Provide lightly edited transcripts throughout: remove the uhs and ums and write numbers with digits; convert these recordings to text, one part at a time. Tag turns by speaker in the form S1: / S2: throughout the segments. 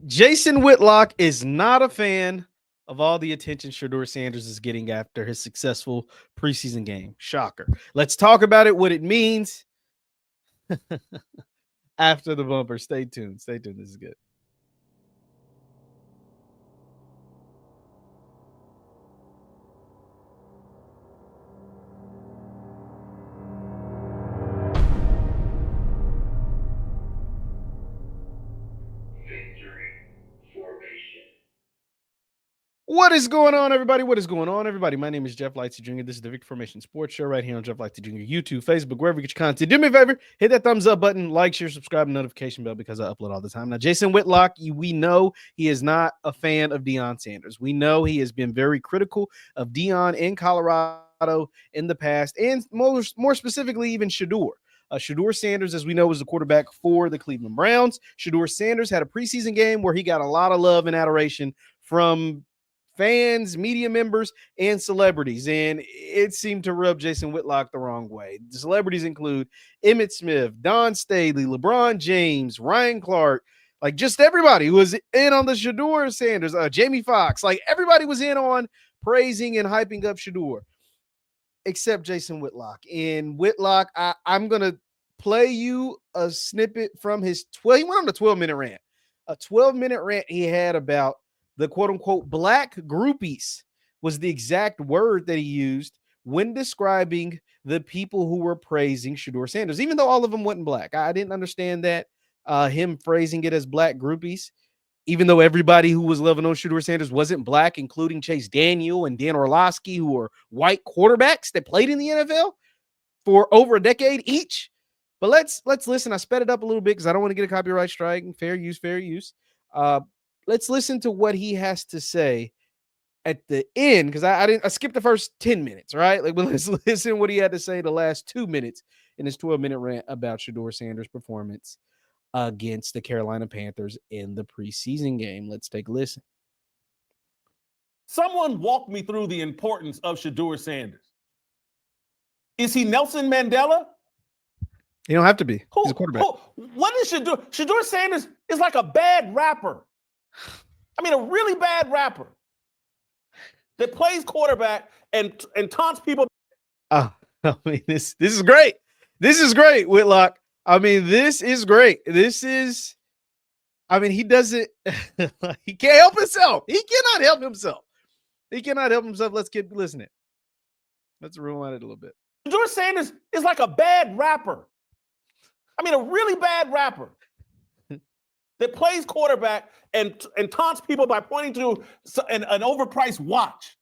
S1: Jasonm Whitlock is not a fan of all the attention Shedeur Sanders is getting after his successful preseason game. Shocker. Let's talk about it, what it means after the bumper. Stay tuned. Stay tuned. This is good. What is going on, everybody? What is going on, everybody? My name is JeffLightsyJr. This is the Victory Formation Sports Show right here on JeffLightsYjr. YouTube, Facebook, wherever you get your content. Do me a favor, hit that thumbs up button, like, share, subscribe, and notification bell because I upload all the time. Now, Jasonm Whitlock, we know he is not a fan of Deion Sanders. We know he has been very critical of Deion in Colorado in the past, and more specifically, even Shedeur. Shedeur Sanders, as we know, was the quarterback for the Cleveland Browns. Shedeur Sanders had a preseason game where he got a lot of love and adoration from fans, media members, and celebrities, and it seemed to rub Jasonm Whitlock the wrong way. The celebrities include Emmitt Smith, Don Staley, LeBron James, Ryan Clark, like just everybody who was in on the Shedeur Sanders, Jamie Foxx, like everybody was in on praising and hyping up Shedeur, except Jasonm Whitlock. And Whitlock, I'm going to play you a snippet from his he went on a 12-minute rant. A 12-minute rant he had about the quote-unquote black groupies was the exact word that he used when describing the people who were praising Shedeur Sanders, even though all of them wasn't black. I didn't understand that, him phrasing it as black groupies, even though everybody who was loving on Shedeur Sanders wasn't black, including Chase Daniel and Dan Orlovsky, who were white quarterbacks that played in the NFL for over a decade each. But let's listen. I sped it up a little bit because I don't want to get a copyright strike. Fair use, fair use. Let's listen to what he has to say at the end, because I skipped the first 10 minutes, right? Like, but let's listen what he had to say the last 2 minutes in his 12-minute rant about Shedeur Sanders' performance against the Carolina Panthers in the preseason game. Let's take a listen.
S2: Someone walk me through the importance of Shedeur Sanders. Is he Nelson Mandela?
S1: You don't have to be. He's a quarterback.
S2: What is Shedeur? Shedeur Sanders is like a bad rapper. I mean, a really bad rapper that plays quarterback and taunts people.
S1: I mean, this is great. This is great, Whitlock. I mean, this is great. This is, I mean, he doesn't, he can't help himself. He cannot help himself. He cannot help himself. Let's keep listening. Let's rewind it a little bit.
S2: Shedeur Sanders is like a bad rapper. I mean, a really bad rapper that plays quarterback and taunts people by pointing to an overpriced watch.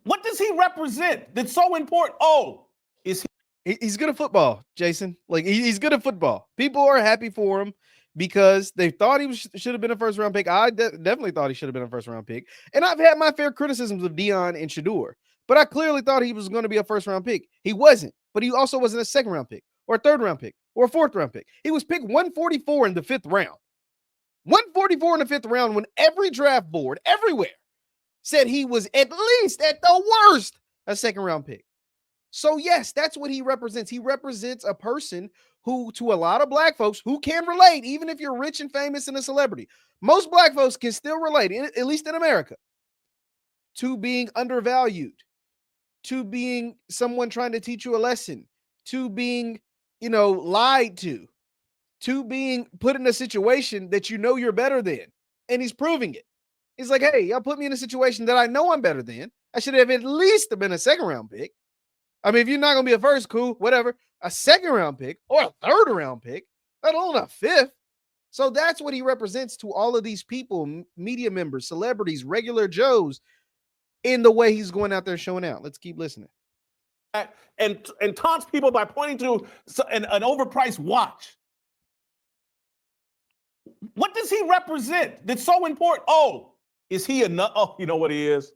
S2: What does he represent that's so important? Oh, is he?
S1: He's good at football, Jason. Like, he's good at football. People are happy for him because they thought he should have been a first-round pick. I definitely thought he should have been a first-round pick. And I've had my fair criticisms of Deion and Shedeur, but I clearly thought he was going to be a first-round pick. He wasn't, but he also wasn't a second-round pick or a third-round pick or a fourth-round pick. He was picked 144 in the fifth round. 144 in the fifth round when every draft board, everywhere, said he was at least, at the worst, a second-round pick. So, yes, that's what he represents. He represents a person who, to a lot of black folks who can relate, even if you're rich and famous and a celebrity, most black folks can still relate, at least in America, to being undervalued, to being someone trying to teach you a lesson, to being, lied to being put in a situation that you know you're better than. And he's proving it. He's like, hey, y'all put me in a situation that I know I'm better than. I should have at least been a second-round pick. I mean, if you're not going to be a first, cool, whatever. A second-round pick or a third-round pick, let alone a fifth. So that's what he represents to all of these people, media members, celebrities, regular Joes, in the way he's going out there showing out. Let's keep listening.
S2: And taunts people by pointing to an overpriced watch. What does he represent that's so important? Oh, is he enough? Oh, you know what he is?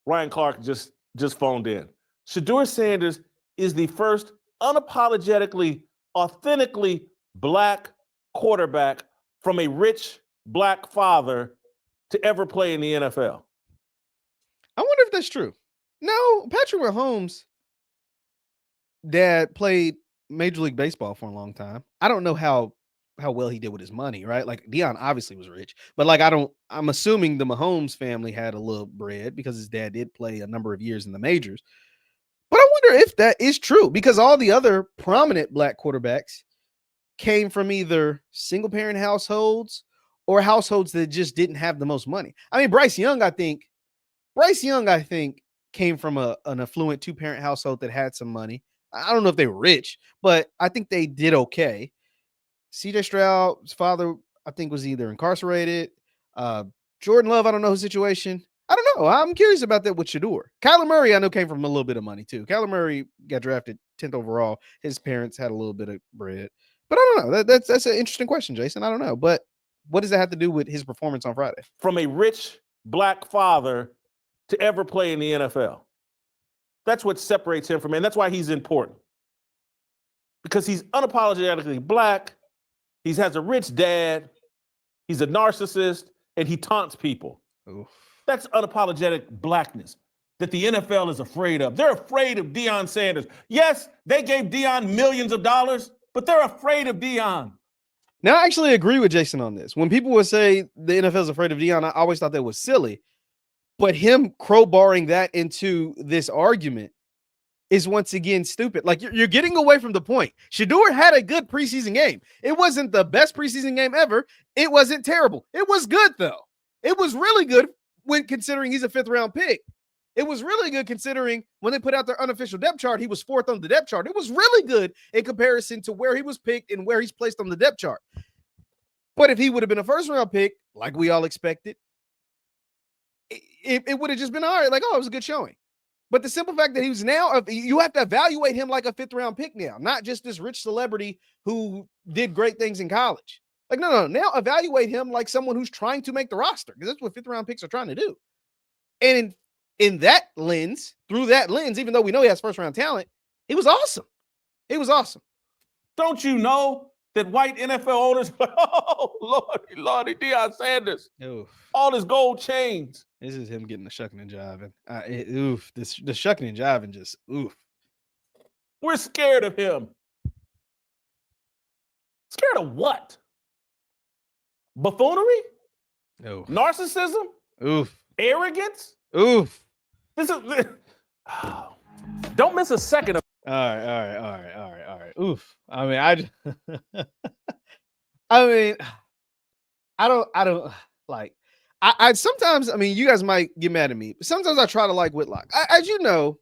S2: Ryan Clark just phoned in. Shedeur Sanders is the first unapologetically, authentically black quarterback from a rich black father to ever play in the NFL.
S1: I wonder if that's true. No, Patrick Mahomes' dad played Major League Baseball for a long time. I don't know how how well he did with his money, right? Like Deion obviously was rich, but like I'm assuming the Mahomes family had a little bread because his dad did play a number of years in the majors. But I wonder if that is true because all the other prominent black quarterbacks came from either single parent households or households that just didn't have the most money. I mean, Bryce Young, I think came from an affluent two-parent household that had some money. I don't know if they were rich, but I think they did okay. CJ Stroud's father, I think, was either incarcerated. Jordan Love, I don't know his situation. I don't know. I'm curious about that with Shedeur. Kyler Murray, I know, came from a little bit of money too. Kyler Murray got drafted 10th overall. His parents had a little bit of bread. But I don't know. That's an interesting question, Jason. I don't know. But what does that have to do with his performance on Friday?
S2: From a rich black father to ever play in the NFL. That's what separates him from it. And that's why he's important. Because he's unapologetically black. He has a rich dad. He's a narcissist. And he taunts people.
S1: Oof.
S2: That's unapologetic blackness that the NFL is afraid of. They're afraid of Deion Sanders. Yes, they gave Deion millions of dollars, but they're afraid of Deion.
S1: Now, I actually agree with Jason on this. When people would say the NFL is afraid of Deion, I always thought that was silly. But him crowbarring that into this argument is once again stupid. Like you're getting away from the point. Shedeur had a good preseason game. It wasn't the best preseason game ever. It wasn't terrible. It was good though. It was really good when considering he's a 5th round pick. It was really good considering when they put out their unofficial depth chart, he was 4th on the depth chart. It was really good in comparison to where he was picked and where he's placed on the depth chart. But if he would have been a 1st round pick, like we all expected, it would have just been all right. Like, oh, it was a good showing. But the simple fact that he was now, you have to evaluate him like a 5th round pick now, not just this rich celebrity who did great things in college. Like, no. Now evaluate him like someone who's trying to make the roster because that's what 5th round picks are trying to do. And in that lens, through that lens, even though we know he has 1st round talent, he was awesome. He was awesome.
S2: Don't you know that white NFL owners, oh, Lordy, Deion Sanders,
S1: Oof.
S2: All his gold chains.
S1: This is him getting the shucking and jiving. The shucking and jiving just, oof.
S2: We're scared of him. Scared of what? Buffoonery?
S1: Oof.
S2: Narcissism?
S1: Oof.
S2: Arrogance?
S1: Oof.
S2: This is. Don't miss a second of.
S1: All right. Oof. I mean, I don't like. I sometimes, I mean, you guys might get mad at me, but sometimes I try to like Whitlock. As you know,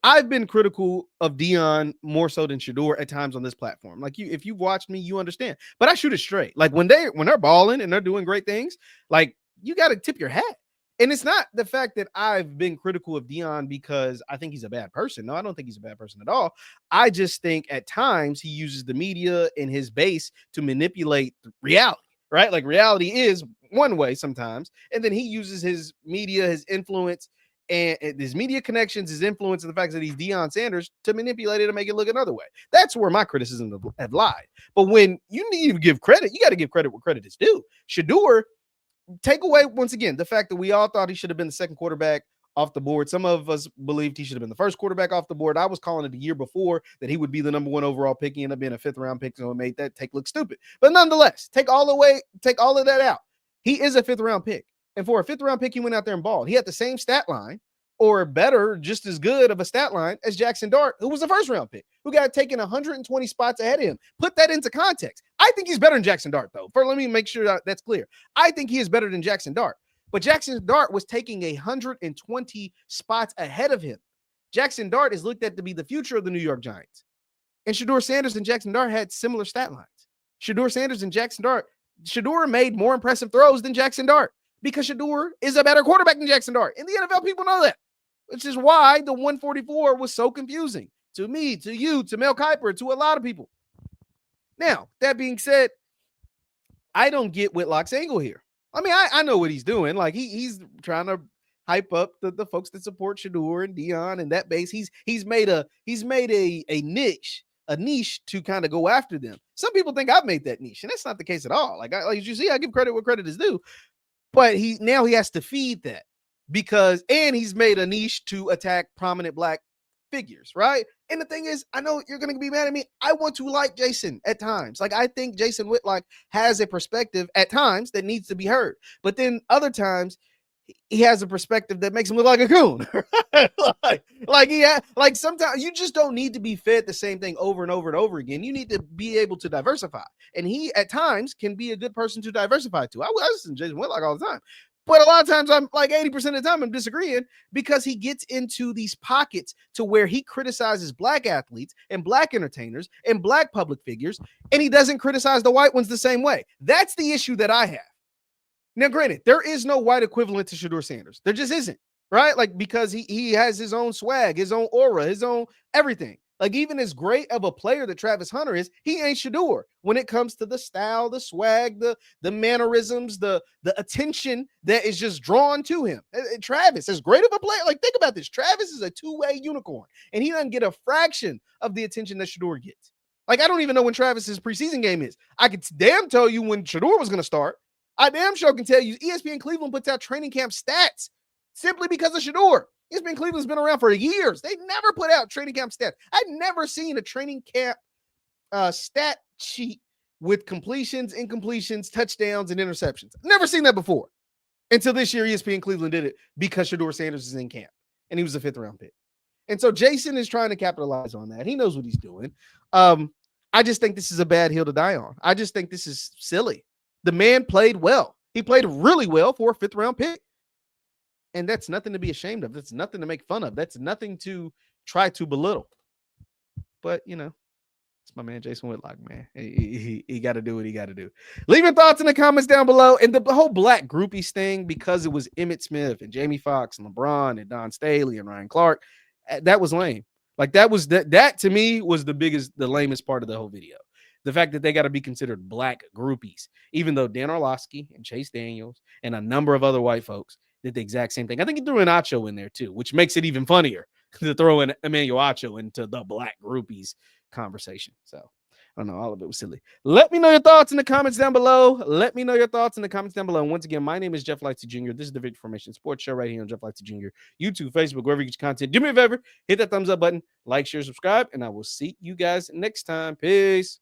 S1: I've been critical of Deion more so than Shedeur at times on this platform. Like if you've watched me, you understand. But I shoot it straight. Like when they're balling and they're doing great things, like you got to tip your hat. And it's not the fact that I've been critical of Deion because I think he's a bad person. No, I don't think he's a bad person at all. I just think at times he uses the media and his base to manipulate reality, right? Like reality is one way sometimes. And then he uses his media, his influence, and his media connections, his influence, and the fact that he's Deion Sanders to manipulate it and make it look another way. That's where my criticism have lied. But when you need to give credit, you got to give credit where credit is due. Shedeur, take away, once again, the fact that we all thought he should have been the 2nd quarterback off the board. Some of us believed he should have been the 1st quarterback off the board. I was calling it the year before that he would be the number 1 overall pick. He ended up being a 5th round pick, so it made that take look stupid. But nonetheless, take all of that out. He is a 5th round pick. And for a 5th round pick, he went out there and balled. He had the same stat line, or better, just as good of a stat line as Jackson Dart, who was a 1st round pick, who got taken 120 spots ahead of him. Put that into context. I think he's better than Jackson Dart, though. Let me make sure that's clear. I think he is better than Jackson Dart. But Jackson Dart was taking 120 spots ahead of him. Jackson Dart is looked at to be the future of the New York Giants. And Shedeur Sanders and Jackson Dart had similar stat lines. Shedeur Sanders and Jackson Dart, Shedeur made more impressive throws than Jackson Dart because Shedeur is a better quarterback than Jackson Dart. In the NFL, people know that. Which is why the 144 was so confusing to me, to you, to Mel Kiper, to a lot of people. Now, that being said, I don't get Whitlock's angle here. I mean, I know what he's doing. Like he's trying to hype up the folks that support Shedeur and Deion and that base. He's made a niche to kind of go after them. Some people think I've made that niche, and that's not the case at all. Like as you see, I give credit where credit is due. But he has to feed that. And he's made a niche to attack prominent black figures, right? And the thing is, I know you're going to be mad at me. I want to like Jason at times. Like, I think Jasonm Whitlock has a perspective at times that needs to be heard. But then other times, he has a perspective that makes him look like a coon. like sometimes you just don't need to be fed the same thing over and over and over again. You need to be able to diversify. And he at times can be a good person to diversify to. I listen to Jasonm Whitlock all the time. But a lot of times I'm like 80% of the time I'm disagreeing because he gets into these pockets to where he criticizes black athletes and black entertainers and black public figures, and he doesn't criticize the white ones the same way. That's the issue that I have. Now, granted, there is no white equivalent to Shedeur Sanders. There just isn't, right? Like, because he has his own swag, his own aura, his own everything. Like, even as great of a player that Travis Hunter is, he ain't Shedeur when it comes to the style, the swag, the mannerisms, the attention that is just drawn to him. Travis, as great of a player, like, think about this. Travis is a two-way unicorn, and he doesn't get a fraction of the attention that Shedeur gets. Like, I don't even know when Travis's preseason game is. I could damn tell you when Shedeur was going to start. I damn sure can tell you ESPN Cleveland puts out training camp stats simply because of Shedeur. ESPN Cleveland's been around for years. They never put out training camp stats. I've never seen a training camp stat sheet with completions, incompletions, touchdowns, and interceptions. Never seen that before until this year ESPN Cleveland did it because Shedeur Sanders is in camp and he was a 5th-round pick. And so Jason is trying to capitalize on that. He knows what he's doing. I just think this is a bad hill to die on. I just think this is silly. The man played well. He played really well for a 5th-round pick. And that's nothing to be ashamed of. That's nothing to make fun of. That's nothing to try to belittle. But, you know, it's my man, Jasonm Whitlock, man. He got to do what he got to do. Leave your thoughts in the comments down below. And the whole black groupies thing, because it was Emmitt Smith and Jamie Foxx and LeBron and Don Staley and Ryan Clark, that was lame. Like, that to me was the lamest part of the whole video. The fact that they got to be considered black groupies, even though Dan Orlovsky and Chase Daniels and a number of other white folks did the exact same thing. I think he threw an Acho in there too, which makes it even funnier to throw in Emmanuel Acho into the black groupies conversation. So I don't know. All of it was silly. Let me know your thoughts in the comments down below. And once again, my name is JeffLightsYJr. This is the Victory Formation Sports Show right here on JeffLightsYJr. YouTube, Facebook, wherever you get your content. Do me a favor, hit that thumbs up button, like, share, subscribe, and I will see you guys next time. Peace.